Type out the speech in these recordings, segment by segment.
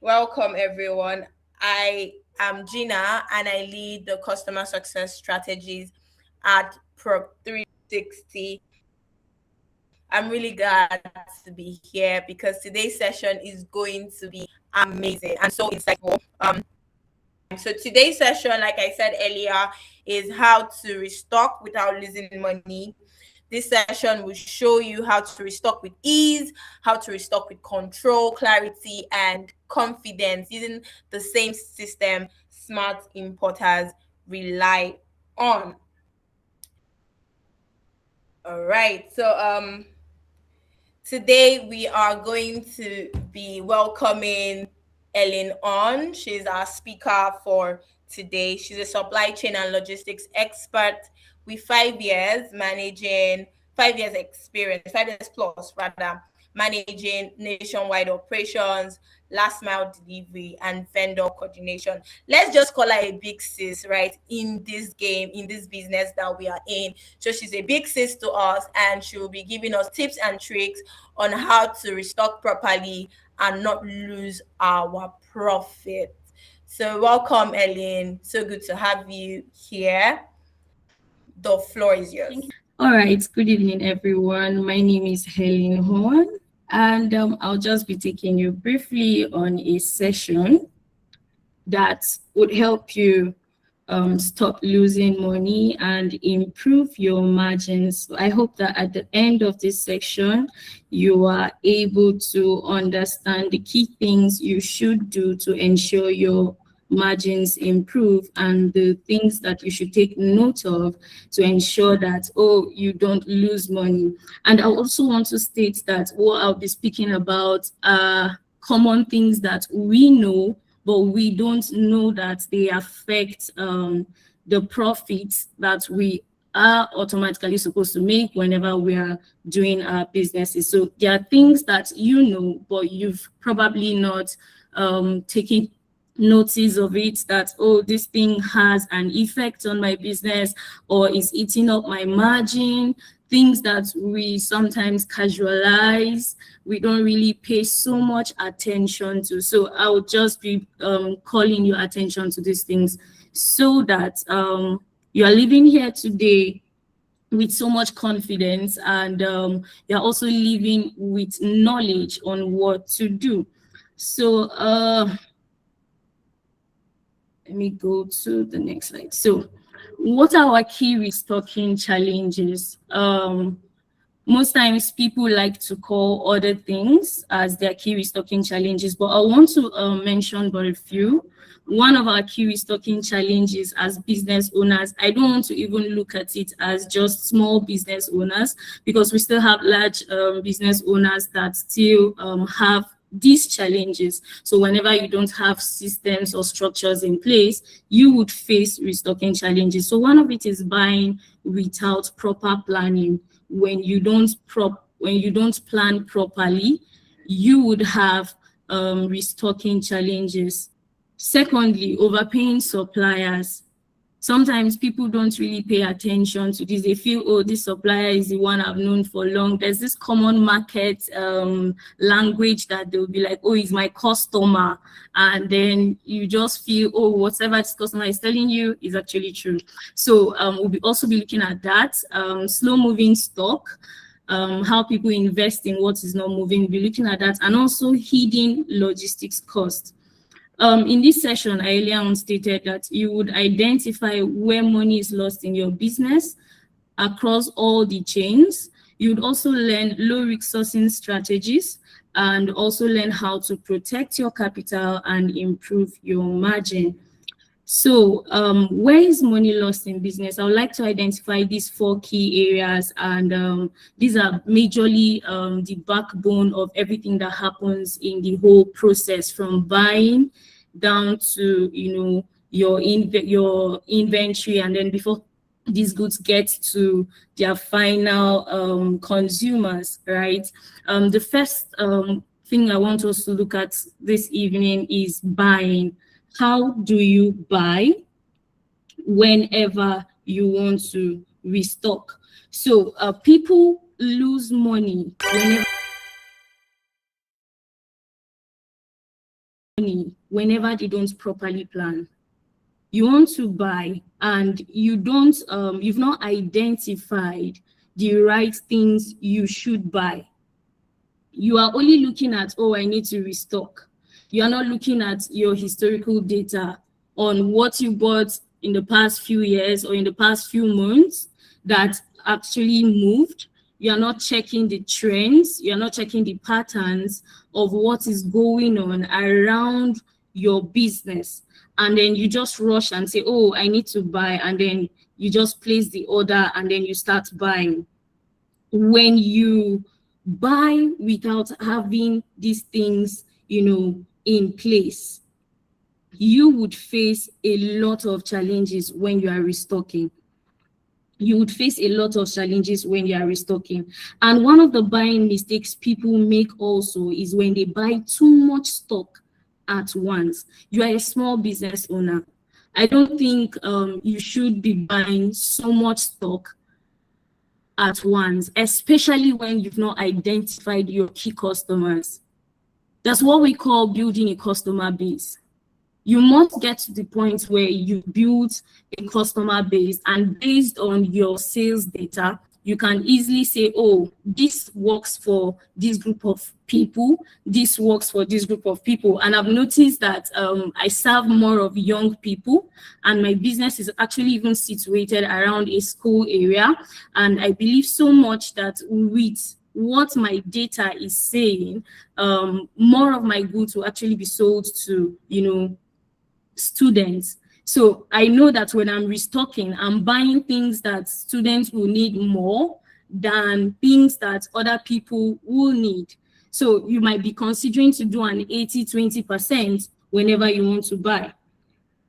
Welcome, everyone. I am Gina and I lead the customer success strategies at Prop 360. I'm really glad to be here because today's session is going to be amazing and so insightful. So today's session, like I said earlier, is how to restock without losing money. This session will show you how to restock with ease, how to restock with control, clarity, and confidence using the same system smart importers rely on. All right. Today we are going to be welcoming Ellen on. She's our speaker for today. She's a supply chain and logistics expert with 5 years managing, 5 years experience, 5 years plus rather, managing nationwide operations, last mile delivery, and vendor coordination. Let's just call her a big sis, right? In this game, in this business that we are in. So she's a big sis to us, and she will be giving us tips and tricks on how to restock properly and not lose our profit. So, welcome, Ellen. So good to have you here. The floor is yours. All right, good evening, everyone. My name is Helen Horn, and I'll just be taking you briefly on a session that would help you stop losing money and improve your margins. I hope that at the end of this section, you are able to understand the key things you should do to ensure your margins improve and the things that you should take note of to ensure that, oh, you don't lose money. And I also want to state that what I'll be speaking about are common things that we know, but we don't know that they affect the profits that we are automatically supposed to make whenever we are doing our businesses. So there are things that you know, but you've probably not taken notice of it, that, oh, this thing has an effect on my business or is eating up my margin. Things that we sometimes casualize, we don't really pay so much attention to. So I would just be calling your attention to these things so that you are living here today with so much confidence, and you're also living with knowledge on what to do. So let me go to the next slide. So what are our key restocking challenges? Most times people like to call other things as their key restocking challenges, but I want to mention but a few. One of our key restocking challenges as business owners, I don't want to even look at it as just small business owners, because we still have large business owners that still have these challenges. So whenever you don't have systems or structures in place, you would face restocking challenges. So one of it is buying without proper planning. When you don't plan properly, you would have restocking challenges. Secondly, overpaying suppliers. Sometimes people don't really pay attention to this. They feel, oh, this supplier is the one I've known for long. There's this common market language that they'll be like, oh, he's my customer. And then you just feel, oh, whatever this customer is telling you is actually true. So we'll also be looking at that. Slow moving stock. How people invest in what is not moving. We'll be looking at that. And also hidden logistics cost. In this session, I earlier on stated that you would identify where money is lost in your business across all the chains. You would also learn low risk sourcing strategies and also learn how to protect your capital and improve your margin. So where is money lost in business? I would like to identify these 4 key areas, and these are majorly the backbone of everything that happens in the whole process, from buying down to, your inventory, and then before these goods get to their final consumers, right? The first thing I want us to look at this evening is buying. How do you buy whenever you want to restock? So people lose money whenever money whenever they don't properly plan. You want to buy and you've not identified the right things you should buy. You are only looking at, oh, I need to restock. You are not looking at your historical data on what you bought in the past few years or in the past few months that actually moved. You are not checking the trends. You are not checking the patterns of what is going on around your business. And then you just rush and say, oh, I need to buy. And then you just place the order and then you start buying. When you buy without having these things, in place, you would face a lot of challenges when you are restocking. You would face a lot of challenges when you are restocking. And one of the buying mistakes people make also is when they buy too much stock at once. You are a small business owner. I don't think you should be buying so much stock at once, especially when you've not identified your key customers. That's what we call building a customer base. You must get to the point where you build a customer base, and based on your sales data, you can easily say, oh, this works for this group of people, this works for this group of people. And I've noticed that I serve more of young people, and my business is actually even situated around a school area. And I believe so much that with what my data is saying, more of my goods will actually be sold to, students. So I know that when I'm restocking, I'm buying things that students will need more than things that other people will need. So you might be considering to do an 80-20% whenever you want to buy.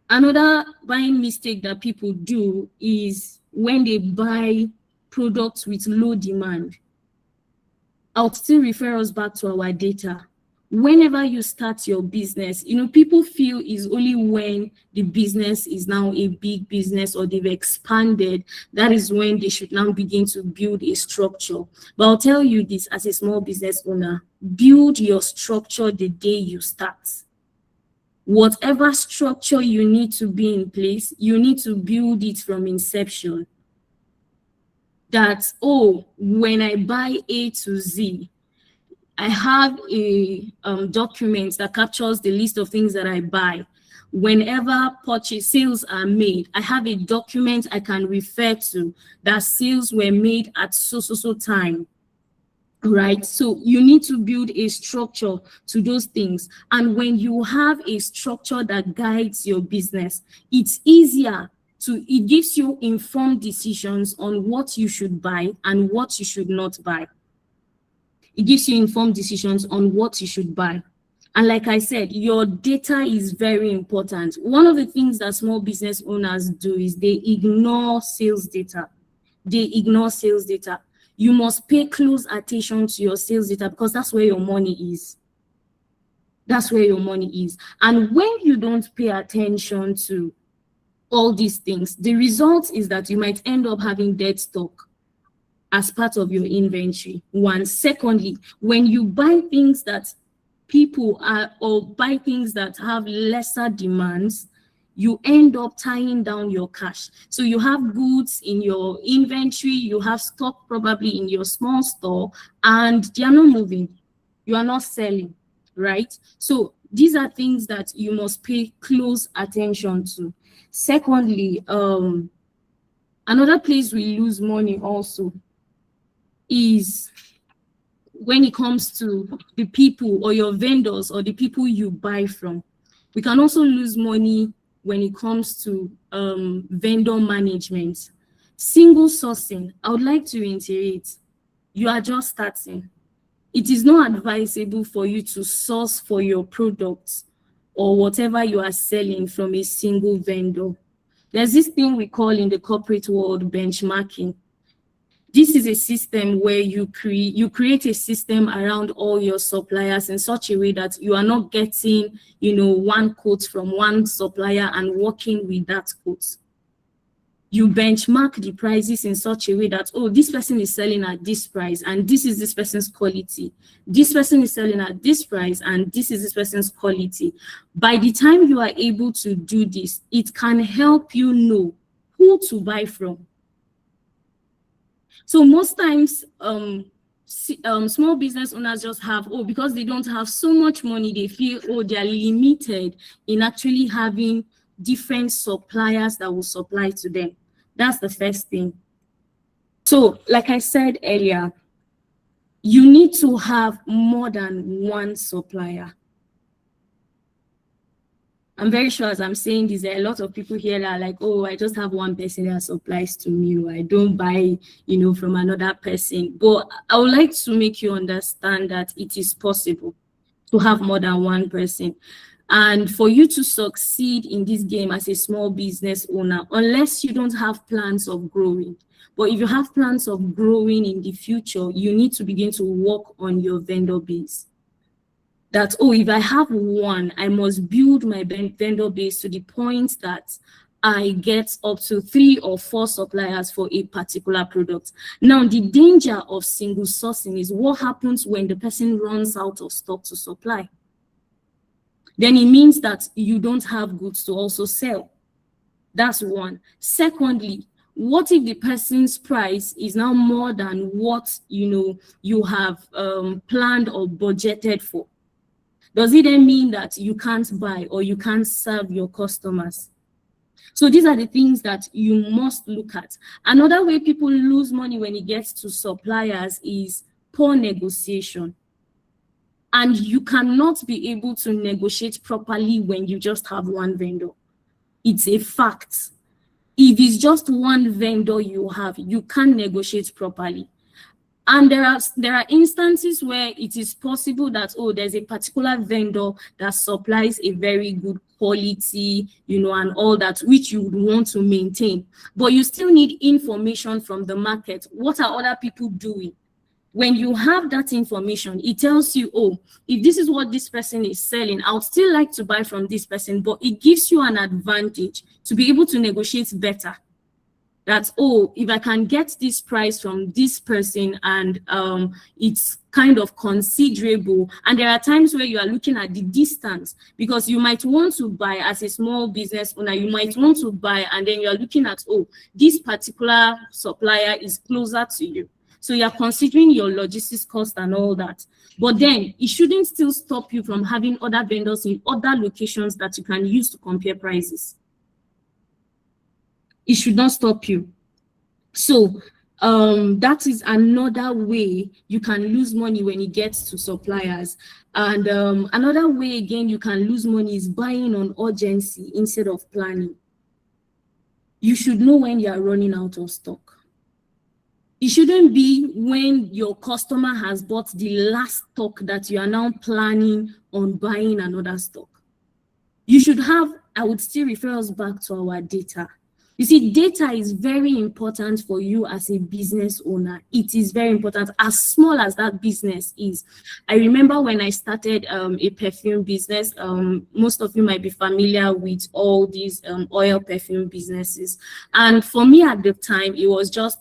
Another buying mistake that people do is when they buy products with low demand. I'll still refer us back to our data. Whenever you start your business, people feel is only when the business is now a big business or they've expanded, that is when they should now begin to build a structure. But I'll tell you this, as a small business owner, build your structure the day you start. Whatever structure you need to be in place, you need to build it from inception. That, oh, when I buy A to Z, I have a document that captures the list of things that I buy. Whenever sales are made, I have a document I can refer to that sales were made at so time, right? So you need to build a structure to those things. And when you have a structure that guides your business, it's easier it gives you informed decisions on what you should buy and what you should not buy. It gives you informed decisions on what you should buy. And like I said, your data is very important. One of the things that small business owners do is they ignore sales data. You must pay close attention to your sales data because that's where your money is. And when you don't pay attention to all these things, the result is that you might end up having dead stock as part of your inventory. One. Secondly, when you buy things that buy things that have lesser demands, you end up tying down your cash. So you have goods in your inventory, you have stock probably in your small store, and they are not moving. You are not selling, right? So these are things that you must pay close attention to. Secondly, another place we lose money also is when it comes to the people or your vendors or the people you buy from. We can also lose money when it comes to vendor management. Single sourcing, I would like to reiterate, you are just starting. It is not advisable for you to source for your products or whatever you are selling from a single vendor. There's this thing we call in the corporate world benchmarking. This is a system where you create a system around all your suppliers in such a way that you are not getting, one quote from one supplier and working with that quote. You benchmark the prices in such a way that, oh, this person is selling at this price and this is this person's quality. This person is selling at this price and this is this person's quality. By the time you are able to do this, it can help you know who to buy from. So most times, small business owners just have, oh, because they don't have so much money, they feel, oh, they are limited in actually having different suppliers that will supply to them. That's the first thing. So, like I said earlier, you need to have more than one supplier. I'm very sure as I'm saying this, there are a lot of people here that are like, oh, I just have one person that supplies to me, or I don't buy, from another person. But I would like to make you understand that it is possible to have more than one person. And for you to succeed in this game as a small business owner, unless you don't have plans of growing, but if you have plans of growing in the future, you need to begin to work on your vendor base. That, oh, if I have one, I must build my vendor base to the point that I get up to 3 or 4 suppliers for a particular product. Now, the danger of single sourcing is what happens when the person runs out of stock to supply. Then it means that you don't have goods to also sell. That's one. Secondly, what if the person's price is now more than what you have planned or budgeted for? Does it then mean that you can't buy or you can't serve your customers? So these are the things that you must look at. Another way people lose money when it gets to suppliers is poor negotiation. And you cannot be able to negotiate properly when you just have one vendor. It's a fact. If it's just one vendor you have, you can't negotiate properly. And there are instances where it is possible that, oh, there's a particular vendor that supplies a very good quality, and all that, which you would want to maintain. But you still need information from the market. What are other people doing? When you have that information, it tells you, oh, if this is what this person is selling, I would still like to buy from this person, but it gives you an advantage to be able to negotiate better. That, oh, if I can get this price from this person and it's kind of considerable. And there are times where you are looking at the distance, because you might want to buy as a small business owner, you might want to buy and then you're looking at, oh, this particular supplier is closer to you. So you're considering your logistics cost and all that. But then it shouldn't still stop you from having other vendors in other locations that you can use to compare prices. It should not stop you. So that is another way you can lose money when it gets to suppliers. And another way again you can lose money is buying on urgency instead of planning. You should know when you are running out of stock. It shouldn't be when your customer has bought the last stock that you are now planning on buying another stock. You should have, I would still refer us back to our data. You see, data is very important for you as a business owner. It is very important, as small as that business is. I remember when I started a perfume business, most of you might be familiar with all these oil perfume businesses. And for me at the time, it was just,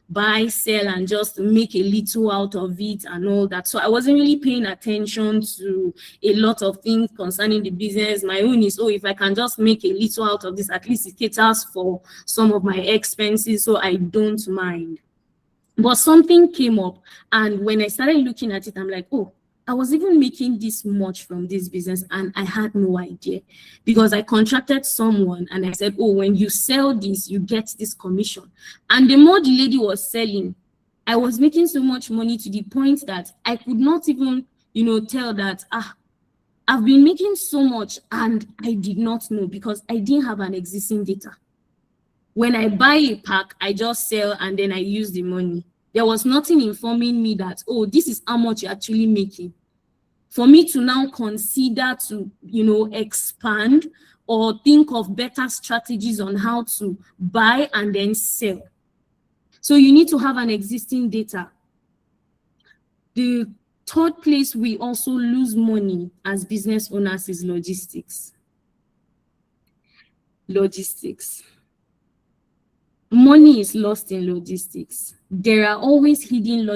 buy, sell, and just make a little out of it and all that. So I wasn't really paying attention to a lot of things concerning the business. My own is, oh, if I can just make a little out of this, at least it caters for some of my expenses, so I don't mind. But something came up, and when I started looking at it, I'm like, oh, I was even making this much from this business and I had no idea, because I contracted someone and I said, oh, when you sell this, you get this commission. And the more the lady was selling, I was making so much money to the point that I could not even, tell that, I've been making so much and I did not know, because I didn't have an existing data. When I buy a pack, I just sell and then I use the money. There was nothing informing me that, oh, this is how much you're actually making. For me to now consider to, expand or think of better strategies on how to buy and then sell. So you need to have an existing data. The third place we also lose money as business owners is logistics. Logistics. money is lost in logistics. There are always hidden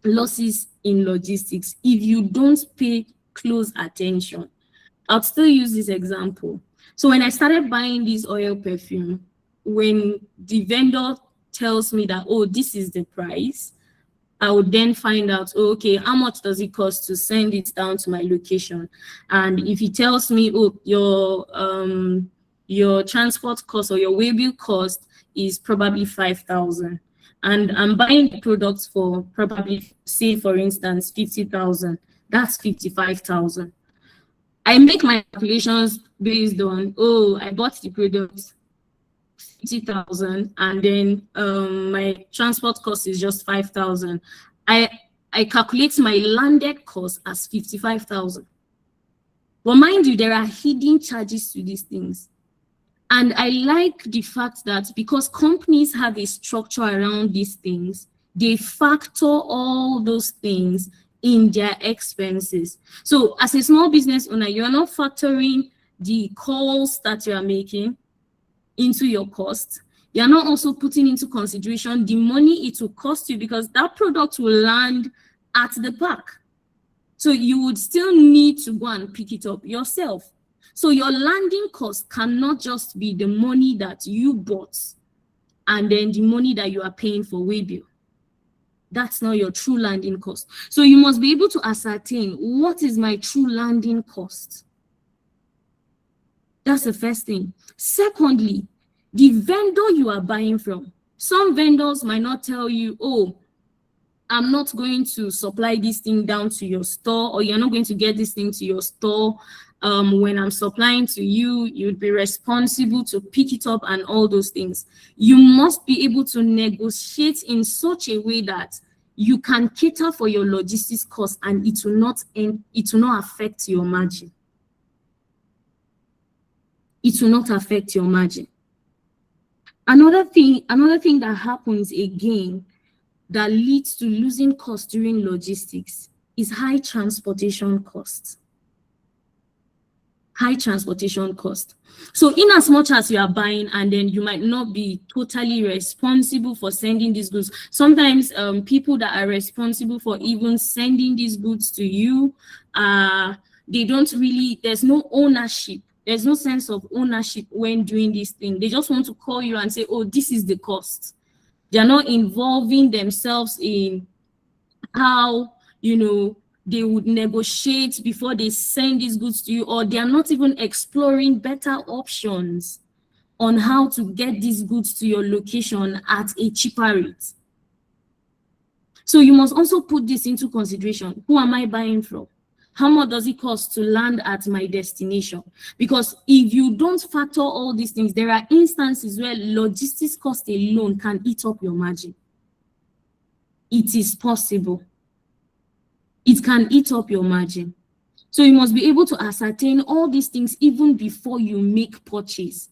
losses in logistics if you don't pay close attention. I'll still use this example. So when I started buying this oil perfume, when the vendor tells me that, oh, this is the price, I would then find out, oh, okay, how much does it cost to send it down to my location? And if he tells me, oh, your transport cost or your way bill cost is probably 5,000, and I'm buying the products for probably, say for instance, 50,000, that's 55,000. I make my calculations based on, oh, I bought the product 50,000 and then my transport cost is just 5,000. I calculate my landed cost as 55,000. But mind you, there are hidden charges to these things. And I like the fact that because companies have a structure around these things, they factor all those things in their expenses. So as a small business owner, you are not factoring the calls that you are making into your cost. You're not also putting into consideration the money it will cost you, because that product will land at the park. So you would still need to go and pick it up yourself. So your landing cost cannot just be the money that you bought and then the money that you are paying for way bill. That's not your true landing cost. So you must be able to ascertain, what is my true landing cost? That's the first thing. Secondly, the vendor you are buying from. Some vendors might not tell you, oh, I'm not going to supply this thing down to your store, or you're not going to get this thing to your store. When I'm supplying to you, you'd be responsible to pick it up and all those things. You must be able to negotiate in such a way that you can cater for your logistics costs and it will not affect your margin. It will not affect your margin. Another thing that happens again that leads to losing costs during logistics is high transportation costs. High transportation cost. So in as much as you are buying and then you might not be totally responsible for sending these goods, sometimes people that are responsible for even sending these goods to you, they don't really, there's no ownership. There's no sense of ownership when doing this thing. They just want to call you and say, oh, this is the cost. They're not involving themselves in how, they would negotiate before they send these goods to you, or they are not even exploring better options on how to get these goods to your location at a cheaper rate. So you must also put this into consideration. Who am I buying from? How much does it cost to land at my destination? Because if you don't factor all these things, there are instances where logistics cost alone can eat up your margin. It is possible. It can eat up your margin. So you must be able to ascertain all these things even before you make purchase.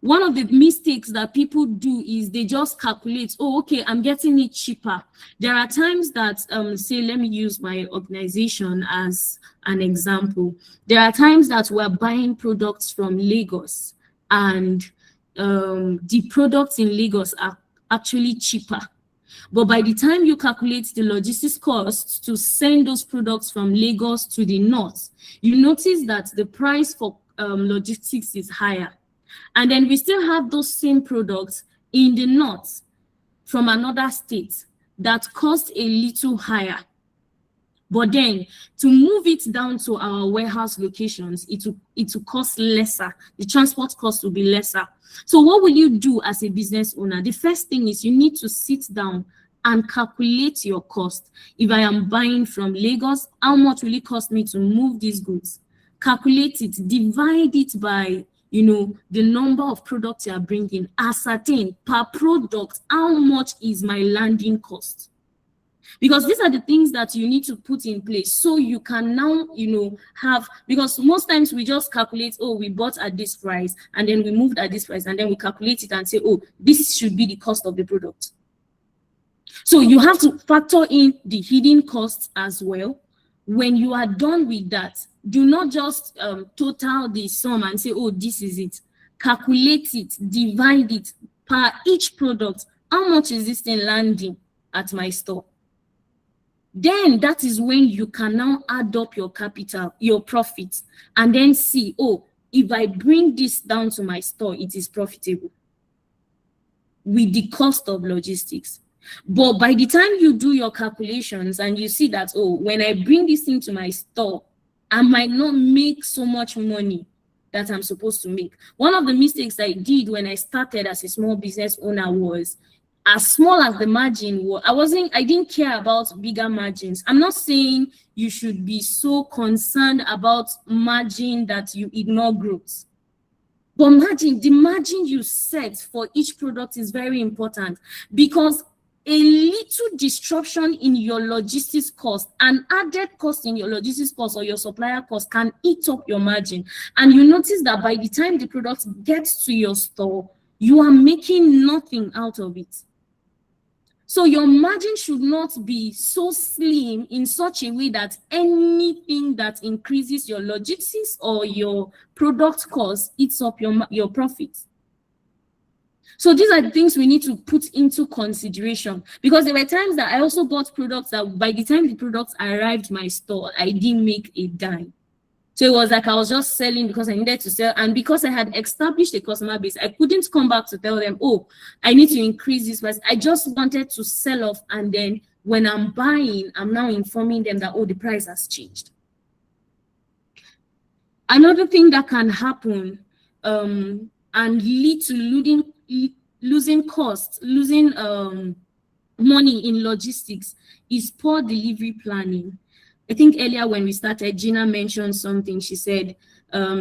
One of the mistakes that people do is they just calculate, oh, okay, I'm getting it cheaper. There are times that, say, let me use my organization as an example. There are times that we're buying products from Lagos and the products in Lagos are actually cheaper. But by the time you calculate the logistics costs to send those products from Lagos to the north, you notice that the price for logistics is higher. And then we still have those same products in the north from another state that cost a little higher. But then to move it down to our warehouse locations, it will cost lesser. The transport cost will be lesser. So what will you do as a business owner? The first thing is you need to sit down and calculate your cost. If I am buying from Lagos, how much will it cost me to move these goods? Calculate it, divide it by the number of products you are bringing. Ascertain per product how much is my landing cost. Because these are the things that you need to put in place so you can now, have, because most times we just calculate, oh, we bought at this price and then we moved at this price and then we calculate it and say, oh, this should be the cost of the product. So you have to factor in the hidden costs as well. When you are done with that, do not just total the sum and say, oh, this is it. calculate it, divide it per each product. How much is this thing landing at my store? Then that is when you can now add up your capital, your profits, and then see, oh, if I bring this down to my store, it is profitable with the cost of logistics. But by the time you do your calculations and you see that, oh, when I bring this thing to my store, I might not make so much money that I'm supposed to make. One of the mistakes I did when I started as a small business owner was, as small as the margin was, I didn't care about bigger margins. I'm not saying you should be so concerned about margin that you ignore growth. But the margin you set for each product is very important, because a little disruption in your logistics cost, an added cost in your logistics cost or your supplier cost, can eat up your margin. And you notice that by the time the product gets to your store, you are making nothing out of it. So your margin should not be so slim in such a way that anything that increases your logistics or your product cost eats up your profits. So these are the things we need to put into consideration, because there were times that I also bought products that by the time the products arrived my store, I didn't make a dime. So it was like I was just selling because I needed to sell. And because I had established a customer base, I couldn't come back to tell them, oh, I need to increase this price. I just wanted to sell off. And then when I'm buying, I'm now informing them that, oh, the price has changed. Another thing that can happen and lead to losing costs, losing money in logistics is poor delivery planning. I think earlier when we started, Gina mentioned something. She said,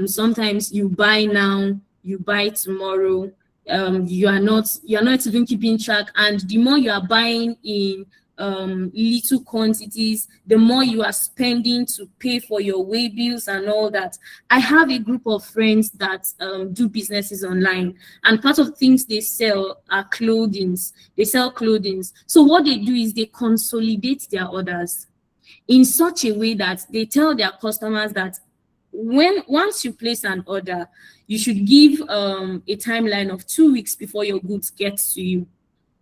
sometimes you buy now, you buy tomorrow. You are not even keeping track. And the more you are buying in little quantities, the more you are spending to pay for your way bills and all that. I have a group of friends that do businesses online, and part of things they sell are clothings. They sell clothing. So what they do is they consolidate their orders in such a way that they tell their customers that once you place an order, you should give a timeline of 2 weeks before your goods get to you.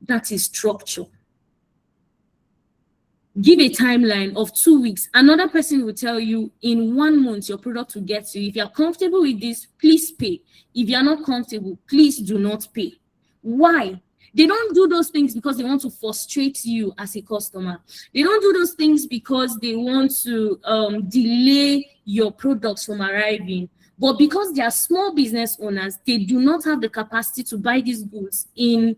That is structure. Give a timeline of 2 weeks. Another person will tell you in 1 month your product will get to you. If you're comfortable with this, please pay. If you're not comfortable, please do not pay. Why? They don't do those things because they want to frustrate you as a customer. They don't do those things because they want to delay your products from arriving. But because they are small business owners, they do not have the capacity to buy these goods in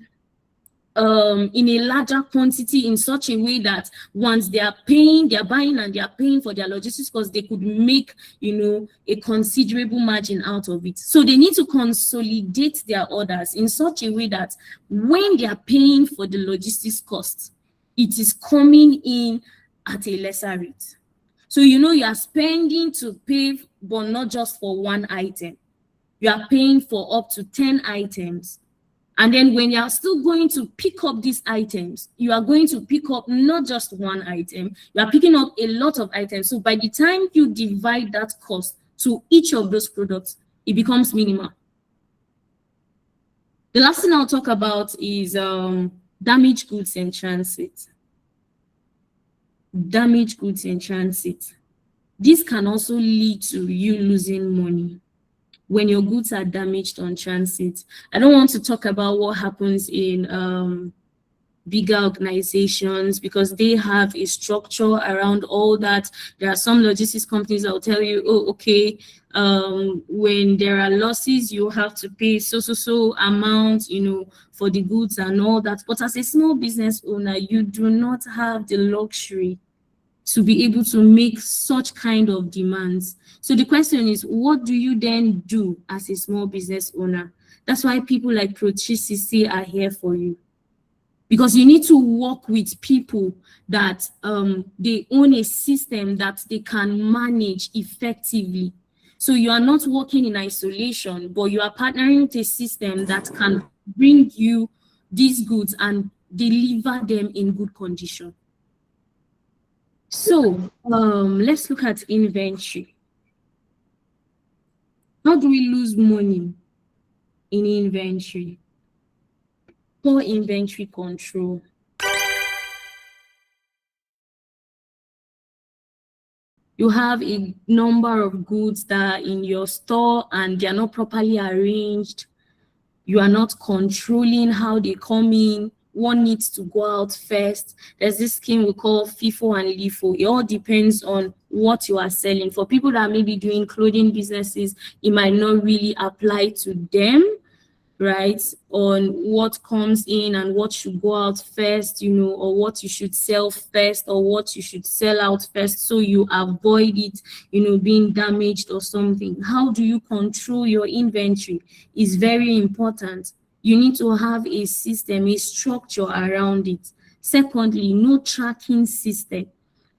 a larger quantity in such a way that once they are buying and they are paying for their logistics because they could make, a considerable margin out of it. So they need to consolidate their orders in such a way that when they are paying for the logistics costs, it is coming in at a lesser rate. So you are spending to pay, but not just for one item. You are paying for up to 10 items. And then when you are still going to pick up these items, you are going to pick up not just one item, you are picking up a lot of items. So by the time you divide that cost to each of those products, it becomes minimal. The last thing I'll talk about is damaged goods in transit. Damaged goods in transit. This can also lead to you losing money when your goods are damaged on transit. I don't want to talk about what happens in bigger organizations because they have a structure around all that. There are some logistics companies that will tell you, oh, okay, when there are losses, you have to pay so amount, for the goods and all that. But as a small business owner, you do not have the luxury to be able to make such kind of demands. So the question is, what do you then do as a small business owner? That's why people like ProCCC are here for you. Because you need to work with people that they own a system that they can manage effectively. So you are not working in isolation, but you are partnering with a system that can bring you these goods and deliver them in good condition. So let's look at inventory. How do we lose money in inventory. Poor inventory control. You have a number of goods that are in your store and they are not properly arranged. You are not controlling how they come in. One needs to go out first. There's this scheme we call FIFO and LIFO. It all depends on what you are selling. For people that may be doing clothing businesses, it might not really apply to them, right, on what comes in and what should go out first, or what you should sell first or what you should sell out first, so you avoid it, being damaged or something. How do you control your inventory is very important. You need to have a system, a structure around it. Secondly, no tracking system.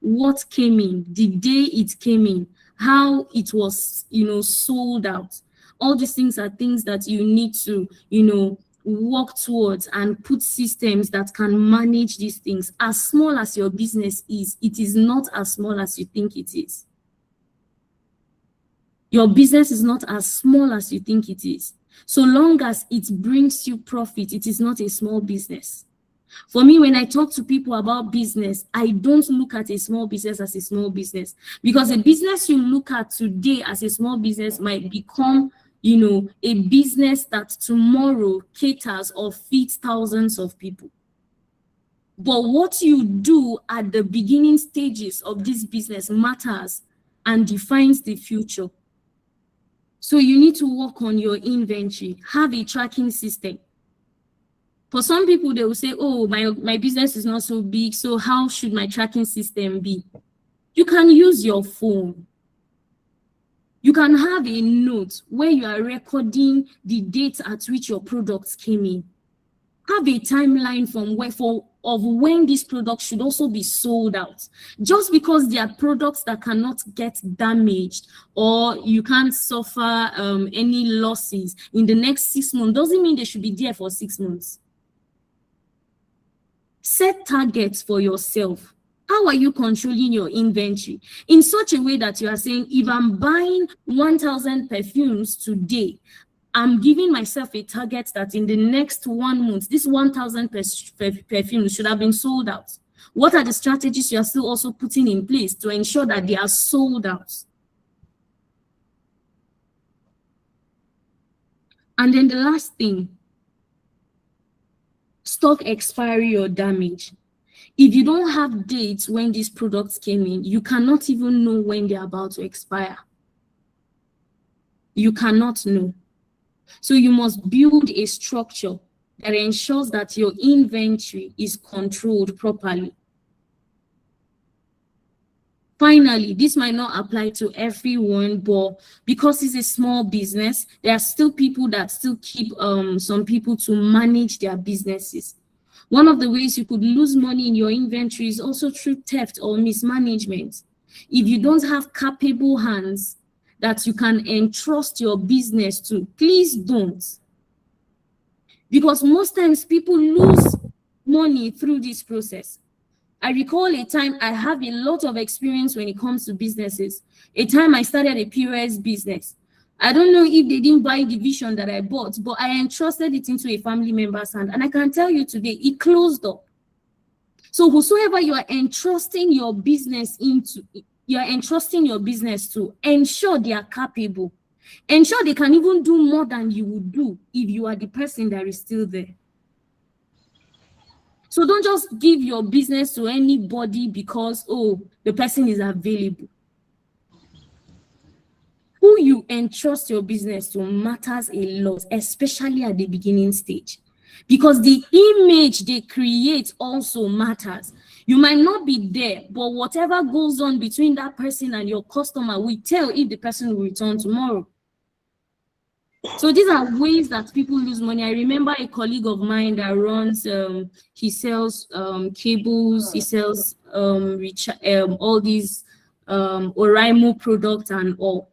What came in, the day it came in, how it was, sold out. All these things are things that you need to, work towards and put systems that can manage these things. As small as your business is, it is not as small as you think it is. Your business is not as small as you think it is. So long as it brings you profit, it is not a small business. For me, when I talk to people about business, I don't look at a small business as a small business, because a business you look at today as a small business might become, a business that tomorrow caters or feeds thousands of people. But what you do at the beginning stages of this business matters and defines the future. So you need to work on your inventory, have a tracking system. For some people, they will say, oh, my business is not so big, so how should my tracking system be? You can use your phone. You can have a note where you are recording the date at which your products came in. Have a timeline of when these products should also be sold out. Just because they are products that cannot get damaged or you can't suffer any losses in the next 6 months doesn't mean they should be there for 6 months. Set targets for yourself. How are you controlling your inventory? In such a way that you are saying, if I'm buying 1,000 perfumes today, I'm giving myself a target that in the next 1 month, this 1,000 perfumes should have been sold out. What are the strategies you are still also putting in place to ensure that they are sold out? And then the last thing, stock expiry or damage. If you don't have dates when these products came in, you cannot even know when they're about to expire. You cannot know. So you must build a structure that ensures that your inventory is controlled properly. Finally, this might not apply to everyone, but because it's a small business, there are still people that still keep some people to manage their businesses. One of the ways you could lose money in your inventory is also through theft or mismanagement. If you don't have capable hands that you can entrust your business to, please don't. Because most times people lose money through this process. I recall a time, I have a lot of experience when it comes to businesses. A time I started a POS business. I don't know if they didn't buy the vision that I bought, but I entrusted it into a family member's hand. And I can tell you today, it closed up. So whosoever you are entrusting your business into, you are entrusting your business to, ensure they are capable. Ensure they can even do more than you would do if you are the person that is still there. So don't just give your business to anybody because, oh, the person is available. Who you entrust your business to matters a lot, especially at the beginning stage, because the image they create also matters. You might not be there, but whatever goes on between that person and your customer will tell if the person will return tomorrow. So these are ways that people lose money. I remember a colleague of mine that runs, he sells cables, he sells all these Oraimo products and all.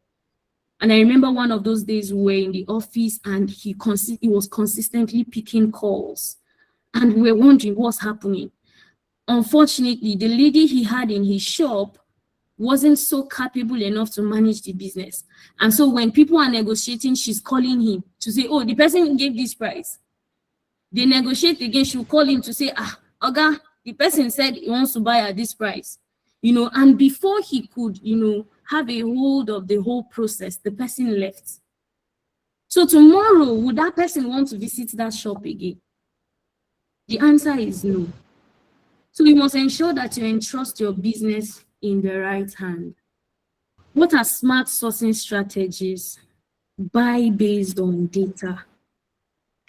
And I remember one of those days we were in the office and he was consistently picking calls. And we were wondering what's happening. Unfortunately, the lady he had in his shop wasn't so capable enough to manage the business. And so when people are negotiating, she's calling him to say, oh, the person gave this price. They negotiate again, she'll call him to say, Oga, the person said he wants to buy at this price. And before he could, have a hold of the whole process, the person left. So tomorrow, would that person want to visit that shop again? The answer is no. So you must ensure that you entrust your business in the right hand. What are smart sourcing strategies? Buy based on data.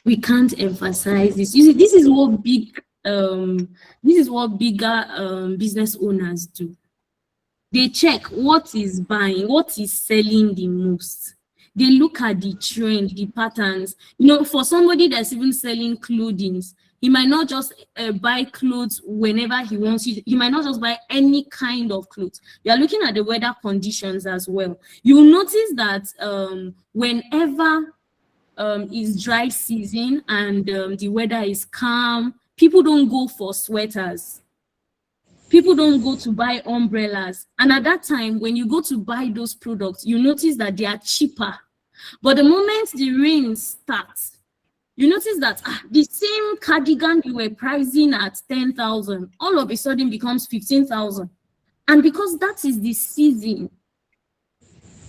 We can't emphasize this. You see, this is what bigger business owners do. They check what is buying, what is selling the most. They look at the trend, the patterns. For somebody that's even selling clothing, he might not just buy clothes whenever he wants. He might not just buy any kind of clothes. You are looking at the weather conditions as well. You will notice that whenever is dry season and the weather is calm, people don't go for sweaters. People don't go to buy umbrellas. And at that time, when you go to buy those products, you notice that they are cheaper. But the moment the rain starts, you notice that the same cardigan you were pricing at 10,000, all of a sudden becomes 15,000. And because that is the season,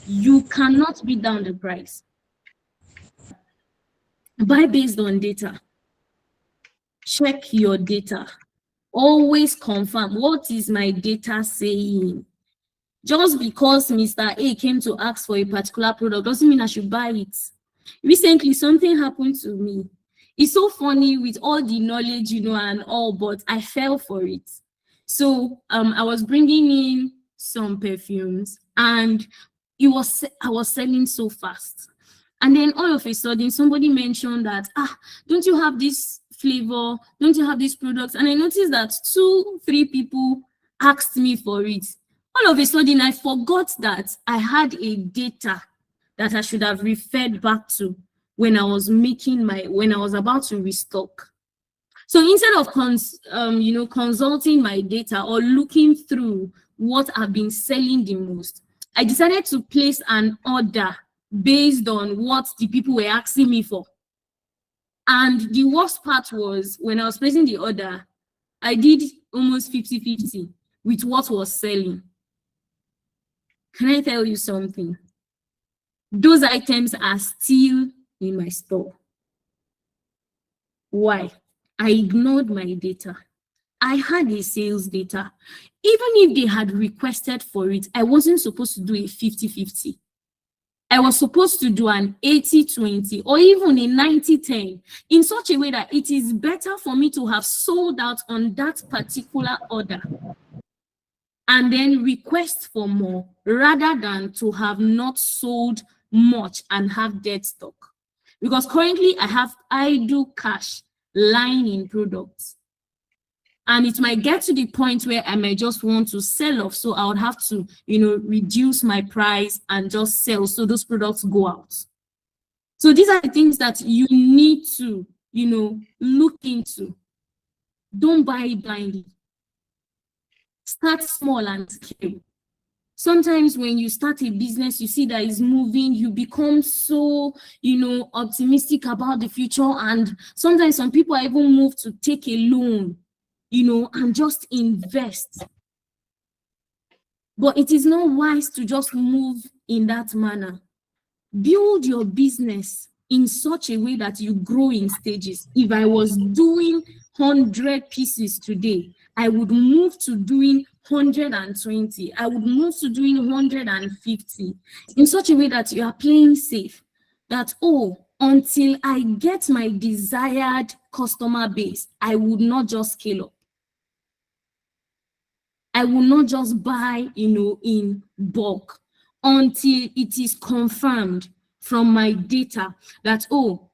you cannot beat down the price. Buy based on data. Check your data. Always confirm, what is my data saying? Just because Mr. A came to ask for a particular product doesn't mean I should buy it. Recently, something happened to me. It's so funny with all the knowledge, and all, but I fell for it. So I was bringing in some perfumes and I was selling so fast. And then all of a sudden, somebody mentioned that, don't you have this flavor? Don't you have this product? And I noticed that 2-3 people asked me for it. All of a sudden, I forgot that I had a data that I should have referred back to when I was about to restock. So instead of consulting my data or looking through what I've been selling the most, I decided to place an order based on what the people were asking me for. And the worst part was when I was placing the order, I did almost 50-50 with what was selling. Can I tell you something? Those items are still in my store. Why? I ignored my data. I had a sales data. Even if they had requested for it, I wasn't supposed to do a 50-50. I was supposed to do an 80-20 or even a 90-10 in such a way that it is better for me to have sold out on that particular order and then request for more rather than to have not sold much and have dead stock. Because currently I have idle cash lying in products. And it might get to the point where I might just want to sell off. So I would have to, reduce my price and just sell so those products go out. So these are the things that you need to, look into. Don't buy blindly. Start small and scale. Sometimes when you start a business, you see that it's moving, you become so, optimistic about the future. And sometimes some people are even moved to take a loan, and just invest. But it is not wise to just move in that manner. Build your business in such a way that you grow in stages. If I was doing 100 pieces today, I would move to doing 120. I would move to doing 150 in such a way that you are playing safe. That, until I get my desired customer base, I would not just scale up. I will not just buy, in bulk until it is confirmed from my data that,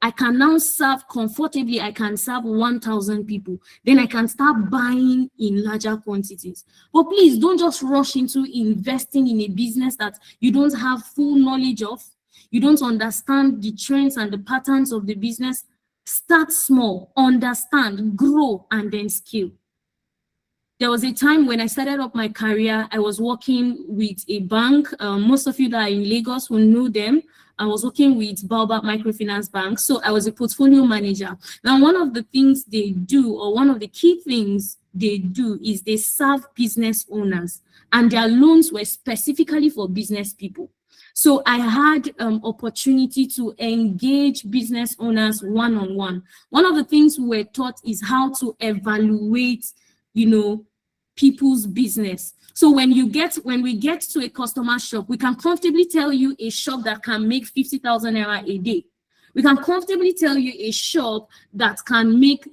I can now serve comfortably. I can serve 1,000 people. Then I can start buying in larger quantities. But please don't just rush into investing in a business that you don't have full knowledge of. You don't understand the trends and the patterns of the business. Start small, understand, grow, and then scale. There was a time when I started up my career, I was working with a bank. Most of you that are in Lagos will know them. I was working with Baobab Microfinance Bank. So I was a portfolio manager. Now, one of the things they do, or one of the key things they do, is they serve business owners, and their loans were specifically for business people. So I had opportunity to engage business owners one-on-one. One of the things we were taught is how to evaluate, people's business. So when we get to a customer shop, we can comfortably tell you a shop that can make 50,000 naira a day. We can comfortably tell you a shop that can make,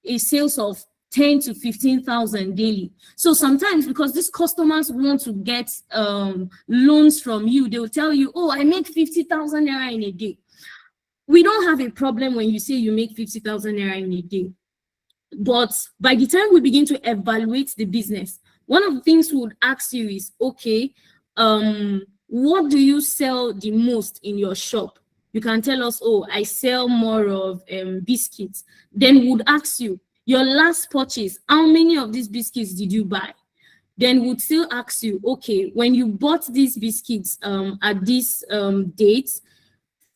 a sales of 10 to 15,000 daily. So sometimes, because these customers want to get loans from you, they will tell you, oh, I make 50,000 naira in a day. We don't have a problem when you say you make 50,000 naira in a day. But by the time we begin to evaluate the business, one of the things we would ask you is, okay, what do you sell the most in your shop? You can tell us, oh, I sell more of biscuits. Then we would ask you, your last purchase, how many of these biscuits did you buy? Then we'd still ask you, okay, when you bought these biscuits at this date,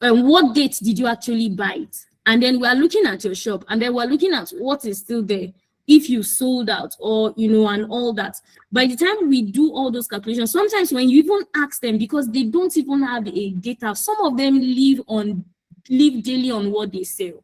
what date did you actually buy it? And then we are looking at your shop, and then we're looking at what is still there, if you sold out, or and all that. By the time we do all those calculations, sometimes when you even ask them, because they don't even have a data, some of them live daily on what they sell.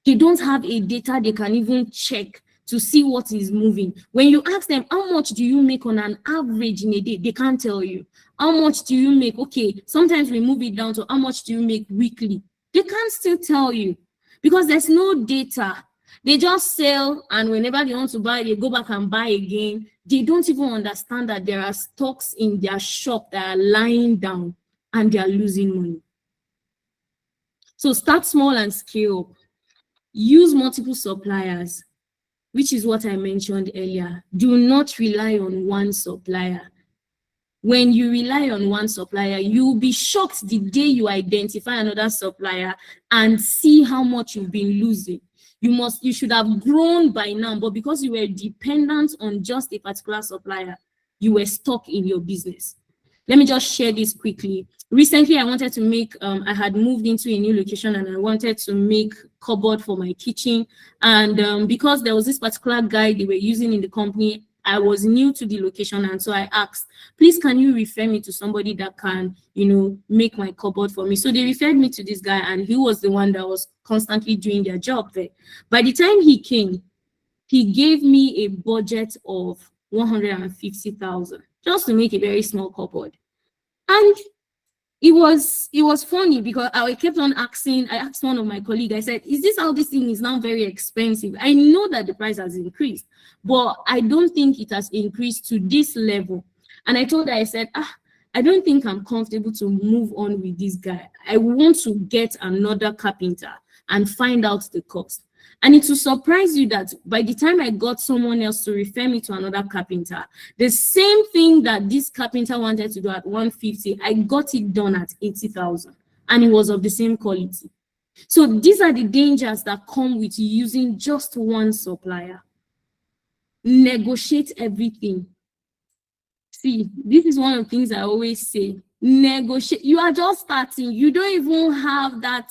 They don't have a data they can even check to see what is moving. When you ask them, how much do you make on an average in a day? They can't tell you. How much do you make? Okay, sometimes we move it down to how much do you make weekly? They can't still tell you, because there's no data. They just sell, and whenever they want to buy, they go back and buy again. They don't even understand that there are stocks in their shop that are lying down and they are losing money. So start small and scale up. Use multiple suppliers, which is what I mentioned earlier. Do not rely on one supplier. When you rely on one supplier, you'll be shocked the day you identify another supplier and see how much you've been losing. You should have grown by now, but because you were dependent on just a particular supplier, you were stuck in your business. Let me just share this quickly. Recently, I wanted to make, I had moved into a new location, and I wanted to make cupboard for my kitchen. And because there was this particular guy they were using in the company, I was new to the location, and so I asked, please, can you refer me to somebody that can, make my cupboard for me? So they referred me to this guy, and he was the one that was constantly doing their job there. By the time he came, he gave me a budget of 150,000 just to make a very small cupboard. And it was funny, because I kept on asking. I asked one of my colleagues, I said, is this how this thing is now very expensive? I know that the price has increased, but I don't think it has increased to this level. And I told her, I said, I don't think I'm comfortable to move on with this guy. I want to get another carpenter and find out the cost. And it will surprise you that by the time I got someone else to refer me to another carpenter, the same thing that this carpenter wanted to do at 150, I got it done at 80,000, and it was of the same quality. So these are the dangers that come with using just one supplier. Negotiate everything. See, this is one of the things I always say. Negotiate. You are just starting. You don't even have that,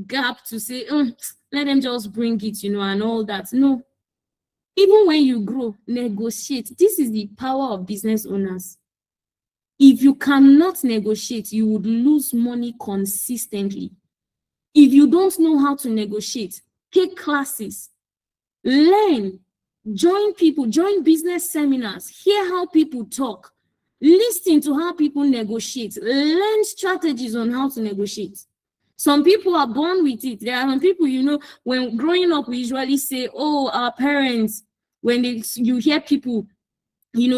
gap to say, let them just bring it, and all that. No. Even when you grow, negotiate. This is the power of business owners. If you cannot negotiate, you would lose money consistently. If you don't know how to negotiate, take classes, learn, join people, join business seminars, hear how people talk, listen to how people negotiate, learn strategies on how to negotiate. Some people are born with it. There are some people, when growing up, we usually say, oh, our parents, when you hear people,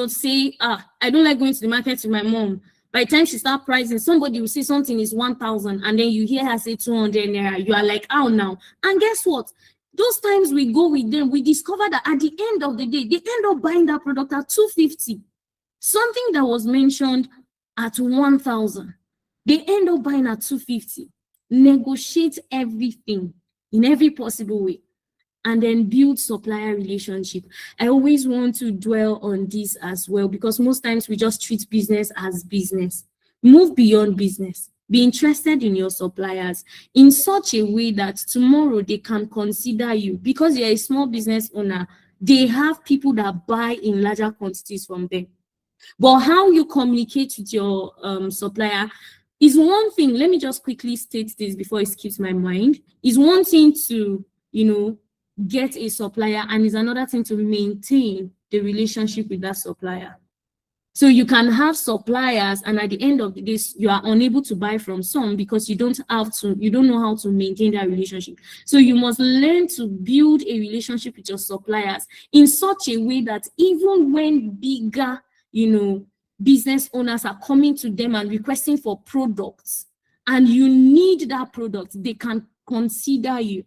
say, I don't like going to the market with my mom. By the time she starts pricing, somebody will say something is 1,000, and then you hear her say 200 naira. You are like, how now? And guess what? Those times we go with them, we discover that at the end of the day, they end up buying that product at 250. Something that was mentioned at 1,000, they end up buying at 250. Negotiate everything in every possible way. and then build supplier relationship. I always want to dwell on this as well, because most times we just treat business as business. Move beyond business. Be interested in your suppliers in such a way that tomorrow they can consider you, because you're a small business owner. They have people that buy in larger quantities from them. But how you communicate with your supplier is one thing. Let me just quickly state this before it skips my mind. Is one thing to, get a supplier, and is another thing to maintain the relationship with that supplier. So you can have suppliers, and at the end of the day, you are unable to buy from some because you don't know how to maintain that relationship. So you must learn to build a relationship with your suppliers in such a way that even when bigger, business owners are coming to them and requesting for products, and you need that product, they can consider you.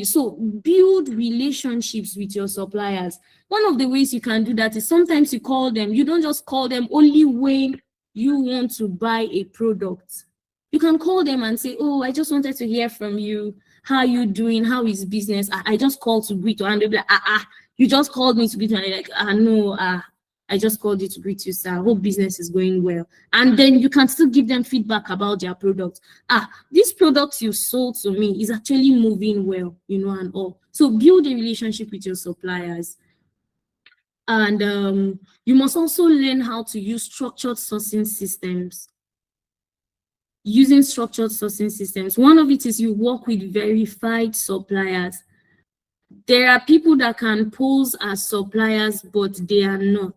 So build relationships with your suppliers. One of the ways you can do that is sometimes you call them. You don't just call them only when you want to buy a product. You can call them and say, oh, I just wanted to hear from you. How are you doing? How is business? I just called to greet you. And they'll be like, you just called me to greet you. And you're like, no, I just called you to greet you, sir. I hope business is going well. And then you can still give them feedback about their product. This product you sold to me is actually moving well, and all. So build a relationship with your suppliers. And you must also learn how to use structured sourcing systems. Using structured sourcing systems. One of it is you work with verified suppliers. There are people that can pose as suppliers, but they are not.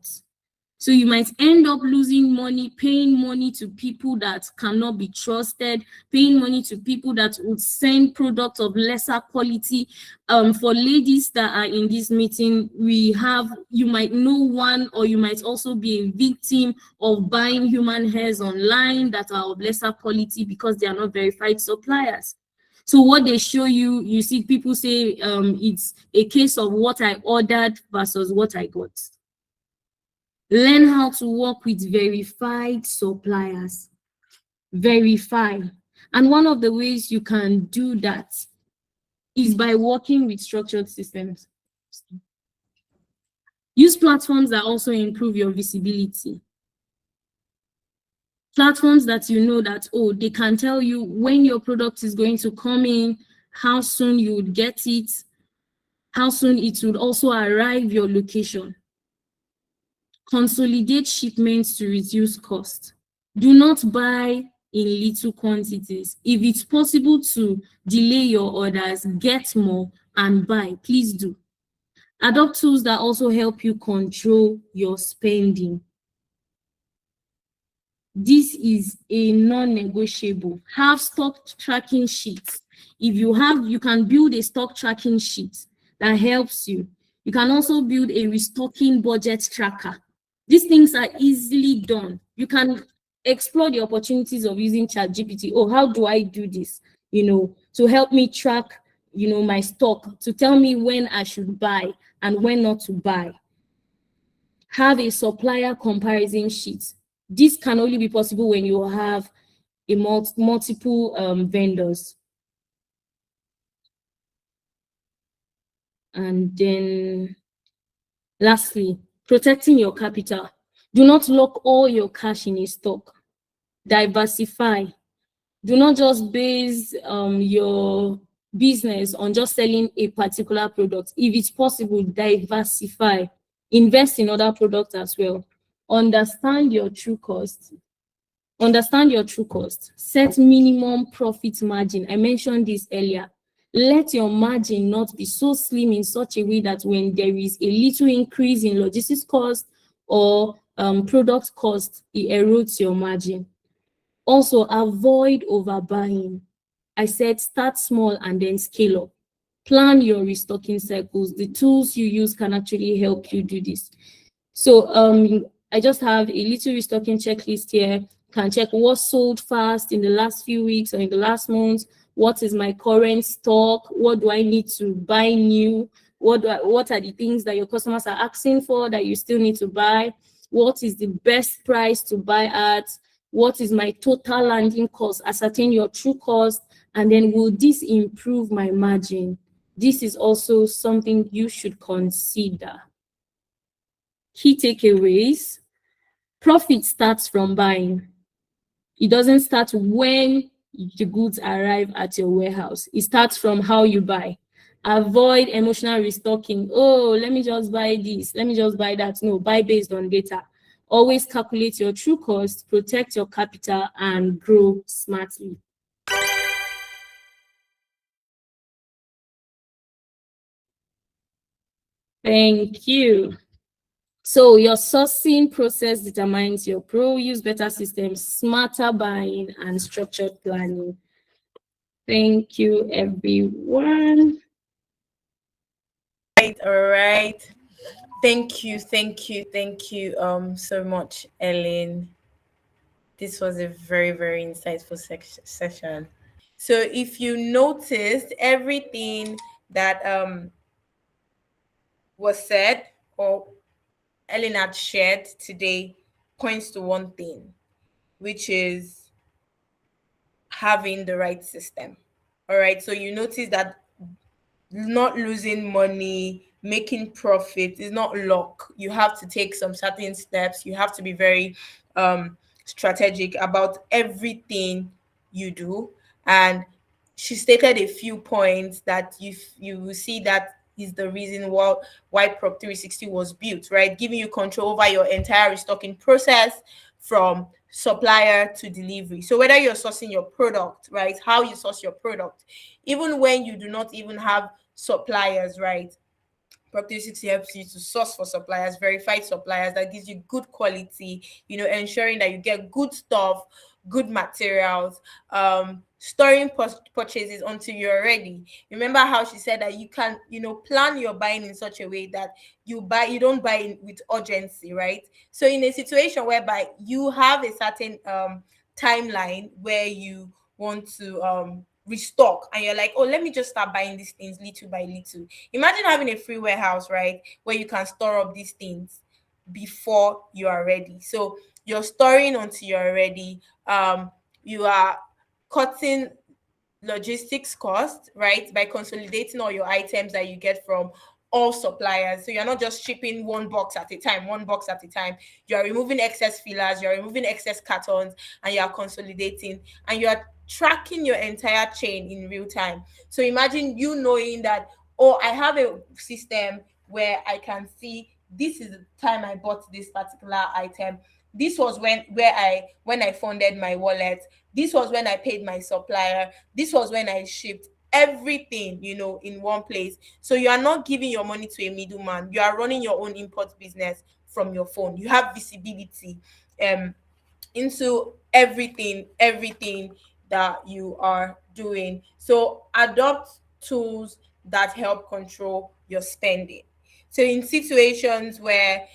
So you might end up losing money, paying money to people that cannot be trusted, paying money to people that would send products of lesser quality. For ladies that are in this meeting, you might know one, or you might also be a victim of buying human hairs online that are of lesser quality because they are not verified suppliers. So what they show you, you see people say it's a case of what I ordered versus what I got. Learn how to work with verified suppliers. Verify. And one of the ways you can do that is by working with structured systems. Use platforms that also improve your visibility. Platforms that you know that, they can tell you when your product is going to come in, how soon you would get it, how soon it would also arrive your location. Consolidate shipments to reduce cost. Do not buy in little quantities. If it's possible to delay your orders, get more and buy, please do. Adopt tools that also help you control your spending. This is a non-negotiable. Have stock tracking sheets. If you can build a stock tracking sheet that helps you. You can also build a restocking budget tracker. These things are easily done. You can explore the opportunities of using ChatGPT. How do I do this? To help me track, my stock, to tell me when I should buy and when not to buy. Have a supplier comparison sheet. This can only be possible when you have a multiple vendors. And then lastly, protecting your capital. Do not lock all your cash in a stock. Diversify. Do not just base your business on just selling a particular product. If it's possible, diversify. Invest in other products as well. Understand your true cost. Set minimum profit margin. I mentioned this earlier. Let your margin not be so slim in such a way that when there is a little increase in logistics cost or product cost, it erodes your margin. Also, avoid overbuying. I said start small and then scale up. Plan your restocking cycles. The tools you use can actually help you do this. So I just have a little restocking checklist here. Can check what sold fast in the last few weeks or in the last month. What is my current stock? What do I need to buy new? What are the things that your customers are asking for that you still need to buy? What is the best price to buy at? What is my total landing cost? Ascertain your true cost And then will this improve my margin? This is also something you should consider. Key takeaways: profit starts from buying. It doesn't start when the goods arrive at your warehouse. It starts from how you buy. Avoid emotional restocking. Oh, let me just buy this. Let me just buy that. No, buy based on data. Always calculate your true cost, protect your capital, and grow smartly. Thank you. So your sourcing process determines your pro. Use better systems, smarter buying, and structured planning. Thank you, everyone. Right, all right. Thank you so much, Ellen. This was a very, very insightful session. So if you noticed, everything that was said or Ellen had shared today points to one thing, which is having the right system. All right. So you notice that not losing money, making profit is not luck. You have to take some certain steps. You have to be very strategic about everything you do. And she stated a few points that you will see that is the reason why Prop 360 was built, right? Giving you control over your entire restocking process from supplier to delivery. So whether you're sourcing your product, right, how you source your product, even when you do not even have suppliers, right? Prop 360 helps you to source for suppliers, verified suppliers that gives you good quality, ensuring that you get good stuff, good materials, storing purchases until you're ready. Remember how she said that you can, plan your buying in such a way that you don't buy with urgency, right? So in a situation whereby you have a certain timeline where you want to restock and you're like, oh, let me just start buying these things little by little. Imagine having a free warehouse, right, where you can store up these things before you are ready. So you're storing until you're ready. You are cutting logistics cost, right, by consolidating all your items that you get from all suppliers. So you're not just shipping one box at a time. You are removing excess fillers, you're removing excess cartons, and you are consolidating, and you are tracking your entire chain in real time. So imagine you knowing that, oh, I have a system where I can see this is the time I bought this particular item. This was when I funded my wallet. This was when I paid my supplier. This was when I shipped everything, in one place. So you are not giving your money to a middleman. You are running your own import business from your phone. You have visibility um into everything that you are doing. So adopt tools that help control your spending. So in situations where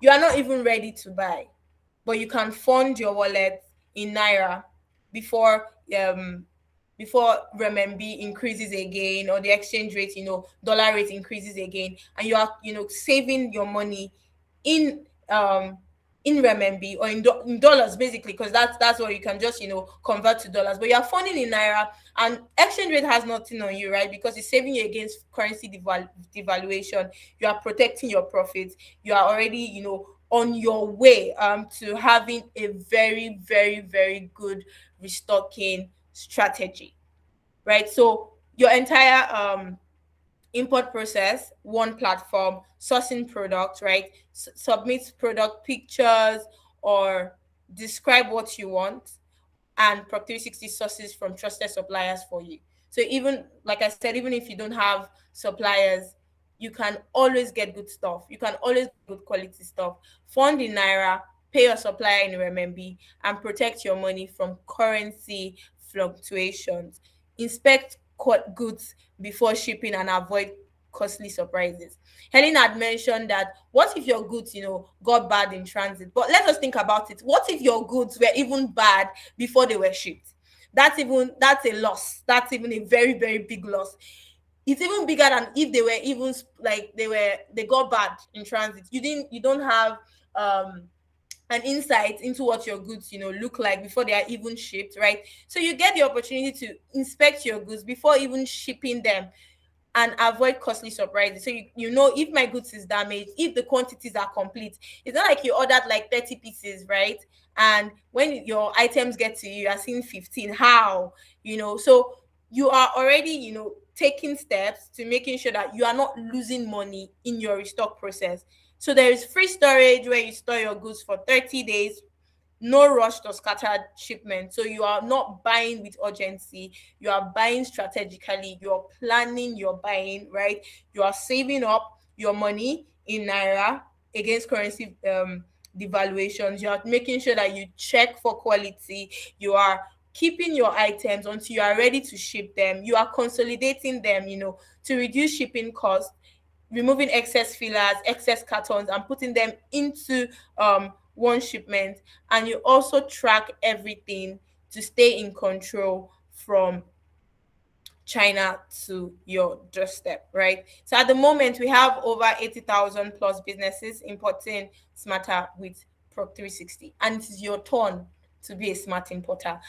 you are not even ready to buy, but you can fund your wallet in Naira before um before renminbi increases again, or the exchange rate, dollar rate increases again, and you are, saving your money in in renminbi or in dollars, basically, because that's what you can just, convert to dollars. But you're funding in Naira, and exchange rate has nothing on you, right? Because it's saving you against currency devaluation. You are protecting your profits. You are already, on your way to having a very, very, very good restocking strategy, right? So your entire import process, one platform, sourcing product, right? Submit product pictures or describe what you want, and Prop 360 sources from trusted suppliers for you. So even like I said, even if you don't have suppliers, you can always get good stuff. You can always get good quality stuff. Fund in Naira, pay your supplier in RMB, and protect your money from currency fluctuations. Inspect goods before shipping and avoid costly surprises. Helen had mentioned that what if your goods, got bad in transit? But let us think about it. What if your goods were even bad before they were shipped? That's a loss. That's even a very, very big loss. It's even bigger than if they were even like they got bad in transit. You don't have um an insight into what your goods look like before they are even shipped, right? So you get the opportunity to inspect your goods before even shipping them and avoid costly surprises. So you know if my goods is damaged, if the quantities are complete. It's not like you ordered like 30 pieces, right? And when your items get to you, you are seeing 15. How? So you are already, taking steps to making sure that you are not losing money in your restock process. So there is free storage where you store your goods for 30 days, no rushed or scattered shipment. So you are not buying with urgency, you are buying strategically, you're planning your buying, right? You are saving up your money in Naira against currency devaluations. You are making sure that you check for quality, you are keeping your items until you are ready to ship them, you are consolidating them, to reduce shipping costs, removing excess fillers, excess cartons, and putting them into one shipment. And you also track everything to stay in control from China to your doorstep, right? So at the moment, we have over 80,000 plus businesses importing smarter with Prop 360, and it is your turn to be a smart importer.